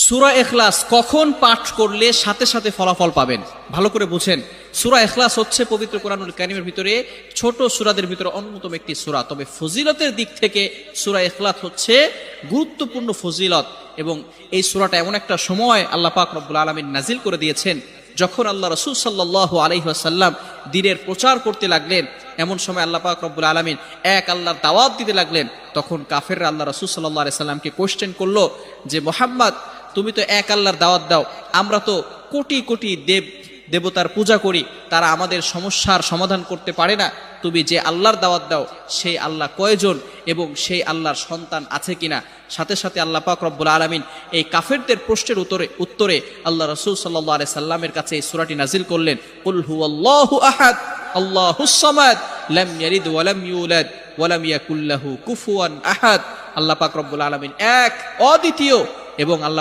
সূরা ইখলাস কখন পাঠ করলে সাথে সাথে ফলাফল পাবেন, ভালো করে বুঝেন। সূরা ইখলাস হচ্ছে পবিত্র কোরআনুল কারীমের ভিতরে ছোট সূরাদের ভিতরে অন্যতম একটি সূরা। তবে ফজিলতের দিক থেকে সূরা ইখলাস হচ্ছে গুরুত্বপূর্ণ ফজিলত, এবং এই সূরাটা এমন একটা সময় আল্লাহ পাক রব্বুল আলামিন নাজিল করে দিয়েছেন যখন আল্লাহ রাসূল সাল্লাল্লাহু আলাইহি ওয়াসাল্লাম দ্বীনের প্রচার করতে লাগলেন। এমন সময় আল্লাহ পাক রব্বুল আলামিন এক আল্লাহর দাওয়াত দিতে লাগলেন। তখন কাফেররা আল্লাহ রাসূল সাল্লাল্লাহু আলাইহি সাল্লামকে কোশ্চেন করলো যে, মুহাম্মদ, তুমি তো এক আল্লাহর দাওয়াত দাও, আমরা তো কোটি কোটি দেবতার পূজা করি, তারা আমাদের সমস্যার সমাধান করতে পারে না। তুমি যে আল্লাহর দাওয়াত দাও সেই আল্লাহ কয়জন এবং সেই আল্লাহর সন্তান আছে কিনা? সাথে সাথে আল্লাহ পাক রব্বুল আলামিন এই কাফেরদের প্রশ্নের উত্তরে আল্লাহ রাসূল সাল্লাল্লাহু আলাইহি সাল্লামের কাছে এই সূরাটি নাজিল করলেন, কুল হুয়াল্লাহু আহাদ আল্লাহুস সামাদ লাম ইয়ালিদ ওয়া লাম ইউলাদ ওয়া লাম ইয়াকুল লাহু কুফুয়ান আহাদ। আল্লাহ পাক রব্বুল আলামিন এক, অদ্বিতীয়, এবং আল্লাহ